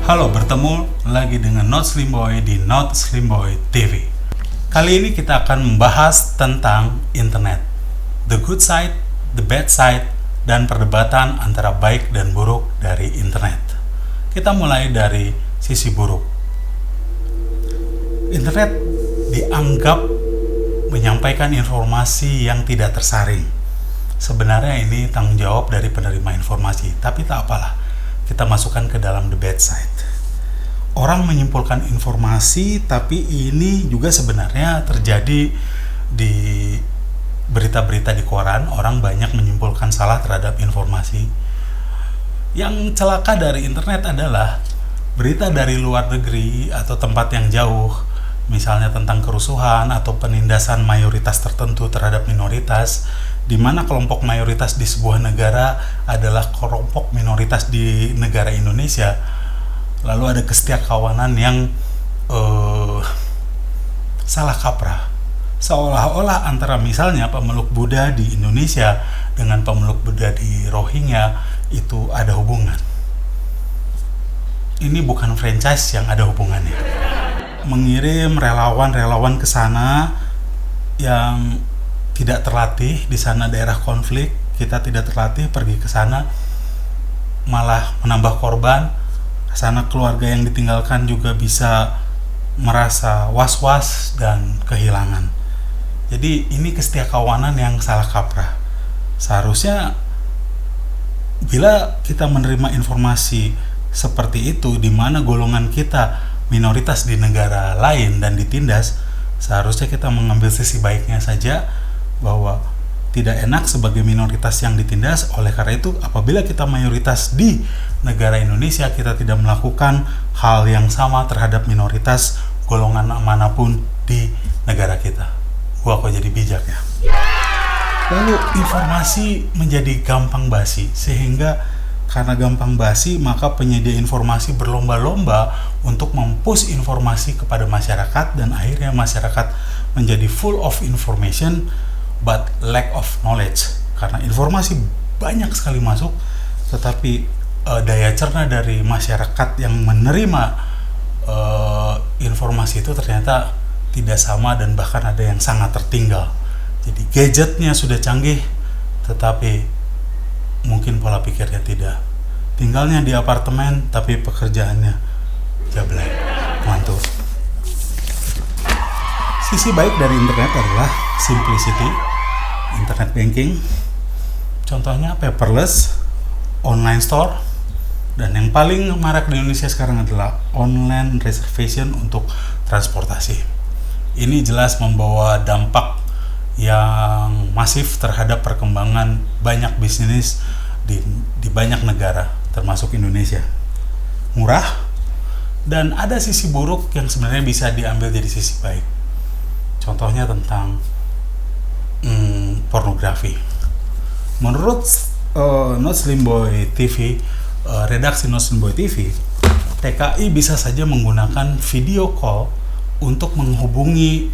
Halo, bertemu lagi dengan Not Slim Boy di Not Slim Boy TV. Kali ini kita akan membahas tentang internet, the good side, the bad side, dan perdebatan antara baik dan buruk dari internet. Kita mulai dari sisi buruk. Internet dianggap menyampaikan informasi yang tidak tersaring. Sebenarnya ini tanggung jawab dari penerima informasi, tapi tak apalah. Kita masukkan ke dalam the bad side. Orang menyimpulkan informasi, tapi ini juga sebenarnya terjadi di berita-berita di koran. Orang banyak menyimpulkan salah terhadap informasi. Yang celaka dari internet adalah berita dari luar negeri atau tempat yang jauh, misalnya tentang kerusuhan atau penindasan mayoritas tertentu terhadap minoritas, di mana kelompok mayoritas di sebuah negara adalah kelompok minoritas di negara Indonesia. Lalu ada kesetiakawanan yang salah kaprah, seolah-olah antara misalnya pemeluk Buddha di Indonesia dengan pemeluk Buddha di Rohingya itu ada hubungan. Ini bukan franchise yang ada hubungannya. Mengirim relawan-relawan ke sana yang tidak terlatih, di sana daerah konflik, kita tidak terlatih pergi ke sana malah menambah korban. Sana keluarga yang ditinggalkan juga bisa merasa was-was dan kehilangan. Jadi ini kesetiakawanan yang salah kaprah. Seharusnya bila kita menerima informasi seperti itu di mana golongan kita minoritas di negara lain dan ditindas, seharusnya kita mengambil sisi baiknya saja, bahwa tidak enak sebagai minoritas yang ditindas. Oleh karena itu, apabila kita mayoritas di negara Indonesia, kita tidak melakukan hal yang sama terhadap minoritas golongan manapun di negara kita. Gua kok jadi bijak ya. Lalu informasi menjadi gampang basi, sehingga karena gampang basi maka penyedia informasi berlomba-lomba untuk mempush informasi kepada masyarakat, dan akhirnya masyarakat menjadi full of information but lack of knowledge. Karena informasi banyak sekali masuk, tetapi daya cerna dari masyarakat yang menerima informasi itu ternyata tidak sama, dan bahkan ada yang sangat tertinggal. Jadi gadgetnya sudah canggih, tetapi mungkin pola pikirnya tidak. Tinggalnya di apartemen, tapi pekerjaannya jablay, mantul. Sisi baik dari internet adalah simplicity, internet banking, contohnya paperless, online store, dan yang paling marak di Indonesia sekarang adalah online reservation untuk transportasi. Ini jelas membawa dampak yang masif terhadap perkembangan banyak bisnis di banyak negara, termasuk Indonesia. Murah, dan ada sisi buruk yang sebenarnya bisa diambil jadi sisi baik. Contohnya tentang pornografi. Menurut Not Slim Boy TV, redaksi Not Slim Boy TV, TKI bisa saja menggunakan video call untuk menghubungi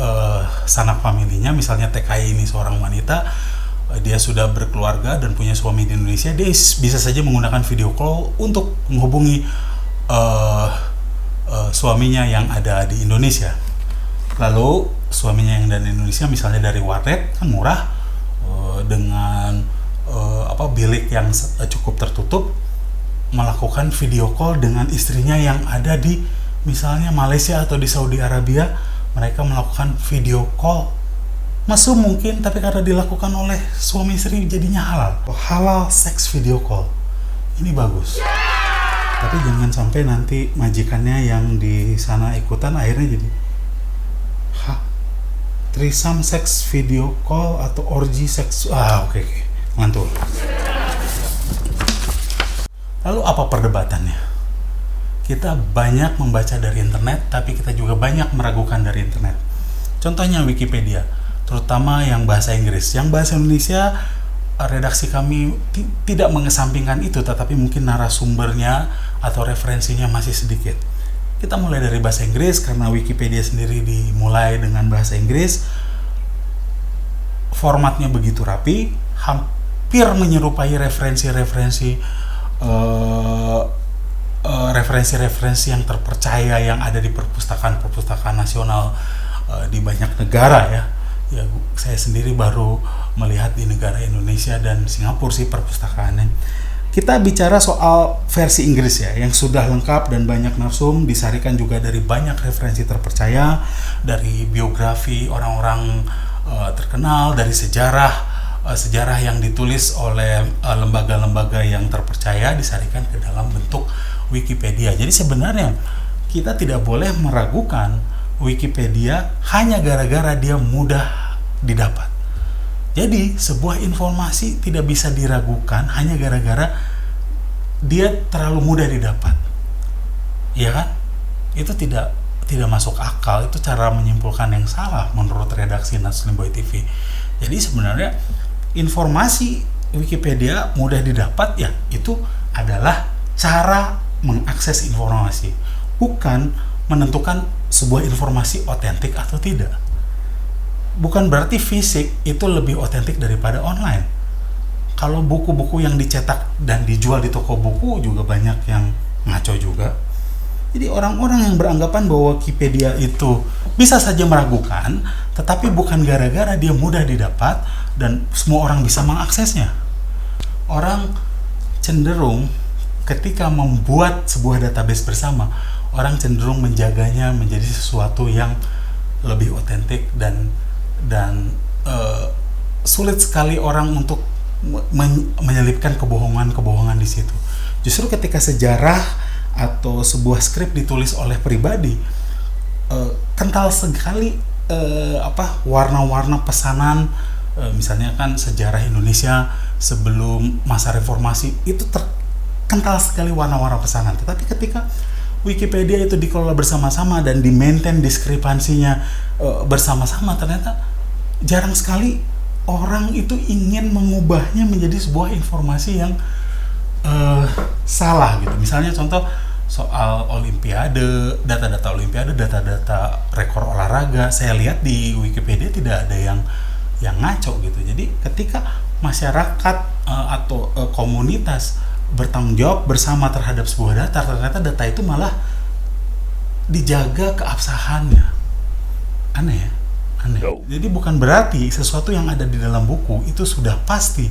sanak familinya. Misalnya TKI ini seorang wanita, dia sudah berkeluarga dan punya suami di Indonesia, dia bisa saja menggunakan video call untuk menghubungi suaminya yang ada di Indonesia. Lalu suaminya yang dari Indonesia, misalnya dari warnet, kan murah, dengan bilik yang cukup tertutup, melakukan video call dengan istrinya yang ada di misalnya Malaysia atau di Saudi Arabia. Mereka melakukan video call mesum mungkin, tapi karena dilakukan oleh suami istri jadinya halal seks video call. Ini bagus, tapi jangan sampai nanti majikannya yang di sana ikutan, akhirnya jadi threesome seks video call atau orgy seks. Oke. Mantul. Lalu apa perdebatannya? Kita banyak membaca dari internet, tapi kita juga banyak meragukan dari internet. Contohnya Wikipedia, terutama yang bahasa Inggris. Yang bahasa Indonesia, redaksi kami tidak mengesampingkan itu, tetapi mungkin narasumbernya atau referensinya masih sedikit. Kita mulai dari bahasa Inggris, karena Wikipedia sendiri dimulai dengan bahasa Inggris. Formatnya begitu rapi, hampir menyerupai referensi-referensi referensi-referensi yang terpercaya yang ada di perpustakaan nasional di banyak negara ya. Ya, saya sendiri baru melihat di negara Indonesia dan Singapura sih perpustakaannya. Kita bicara soal versi Inggris ya, yang sudah lengkap dan banyak narsum, disarikan juga dari banyak referensi terpercaya, dari biografi orang-orang terkenal, dari sejarah yang ditulis oleh lembaga-lembaga yang terpercaya, disarikan ke dalam bentuk Wikipedia. Jadi sebenarnya kita tidak boleh meragukan Wikipedia hanya gara-gara dia mudah didapat. Jadi sebuah informasi tidak bisa diragukan hanya gara-gara dia terlalu mudah didapat. Iya kan? Itu tidak masuk akal, itu cara menyimpulkan yang salah menurut redaksi Nats Limboy TV. Jadi sebenarnya informasi Wikipedia mudah didapat ya, itu adalah cara mengakses informasi, bukan menentukan sebuah informasi otentik atau tidak. Bukan berarti fisik itu lebih otentik daripada online. Kalau buku-buku yang dicetak dan dijual di toko buku juga banyak yang ngaco juga. Jadi orang-orang yang beranggapan bahwa Wikipedia itu bisa saja meragukan, tetapi bukan gara-gara dia mudah didapat dan semua orang bisa mengaksesnya. Orang cenderung ketika membuat sebuah database bersama, orang cenderung menjaganya menjadi sesuatu yang lebih otentik dan sulit sekali orang untuk menyelipkan kebohongan di situ. Justru ketika sejarah atau sebuah skrip ditulis oleh pribadi, kental sekali warna-warna pesanan. Misalnya kan sejarah Indonesia sebelum masa reformasi itu kental sekali warna-warna pesanan. Tetapi ketika Wikipedia itu dikelola bersama-sama dan di-maintain diskrepansinya bersama-sama, ternyata jarang sekali orang itu ingin mengubahnya menjadi sebuah informasi yang salah gitu. Misalnya contoh soal olimpiade, data-data olimpiade, data-data rekor olahraga, saya lihat di Wikipedia tidak ada yang ngaco gitu. Jadi ketika masyarakat atau komunitas bertanggung jawab bersama terhadap sebuah data, ternyata data itu malah dijaga keabsahannya. Aneh ya? Aneh. Jadi bukan berarti sesuatu yang ada di dalam buku itu sudah pasti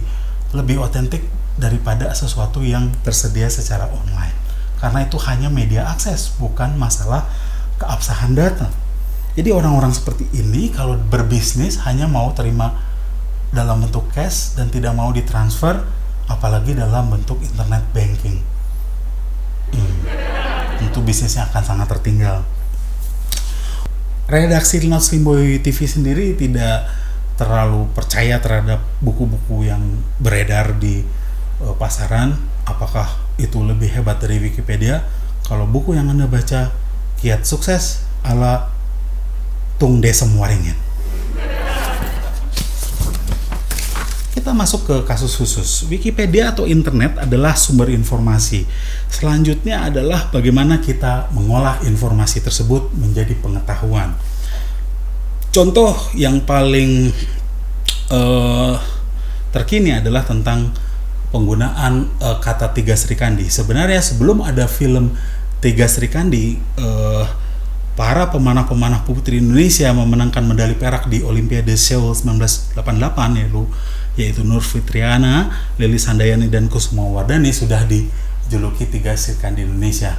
lebih otentik daripada sesuatu yang tersedia secara online. Karena itu hanya media akses, bukan masalah keabsahan data. Jadi orang-orang seperti ini kalau berbisnis hanya mau terima dalam bentuk cash dan tidak mau ditransfer, apalagi dalam bentuk internet banking. Tentu bisnisnya akan sangat tertinggal. Redaksi Nats Limboy TV sendiri tidak terlalu percaya terhadap buku-buku yang beredar di pasaran. Apakah itu lebih hebat dari Wikipedia? Kalau buku yang Anda baca kiat sukses ala Tung Desem Waringin. Kita masuk ke kasus khusus. Wikipedia atau internet adalah sumber informasi. Selanjutnya adalah bagaimana kita mengolah informasi tersebut menjadi pengetahuan. Contoh yang paling terkini adalah tentang penggunaan kata Tiga Srikandi. Sebenarnya sebelum ada film Tiga Srikandi, para pemanah-pemanah putri Indonesia memenangkan medali perak di Olimpiade Seoul 1988 yaitu Nur Fitriana, Lilis Handayani, dan Kusuma Wardani sudah dijuluki Tiga Srikandi Indonesia.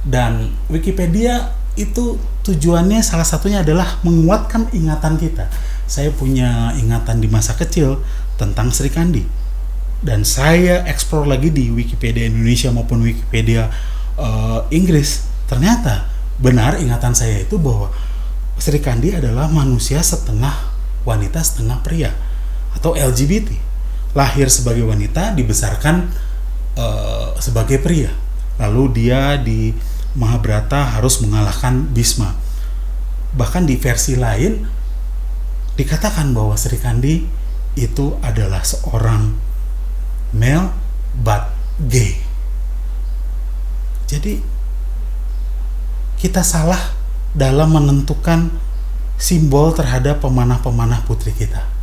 Dan Wikipedia itu tujuannya salah satunya adalah menguatkan ingatan kita. Saya punya ingatan di masa kecil tentang Srikandi, dan saya explore lagi di Wikipedia Indonesia maupun Wikipedia Inggris. Ternyata benar ingatan saya itu bahwa Srikandi adalah manusia setengah wanita setengah pria atau LGBT, lahir sebagai wanita, dibesarkan sebagai pria, lalu dia di Mahabharata harus mengalahkan Bhisma. Bahkan di versi lain dikatakan bahwa Srikandi itu adalah seorang male but gay. Jadi kita salah dalam menentukan simbol terhadap pemanah-pemanah putri kita.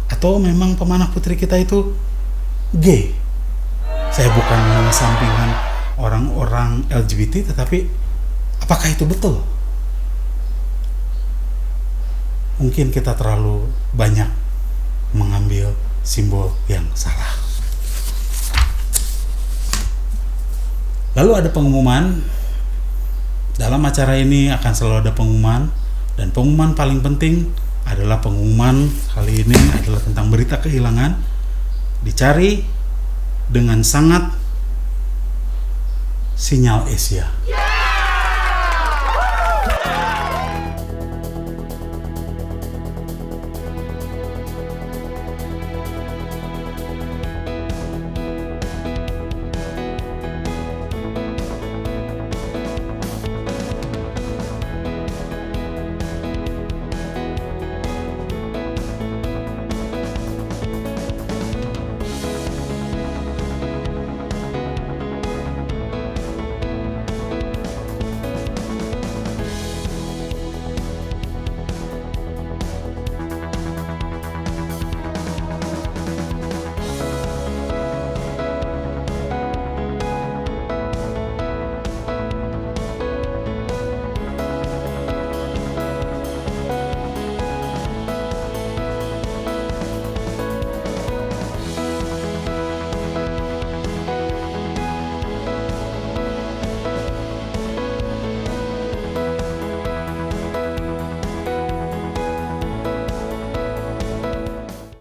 Atau memang pemanah putri kita itu gay? Saya bukan mengesampingkan orang-orang LGBT, tetapi apakah itu betul? Mungkin kita terlalu banyak mengambil simbol yang salah. Lalu ada pengumuman. Dalam acara ini akan selalu ada pengumuman, dan pengumuman paling penting adalah pengumuman kali ini adalah tentang berita kehilangan. Dicari dengan sangat Sinyal Asia.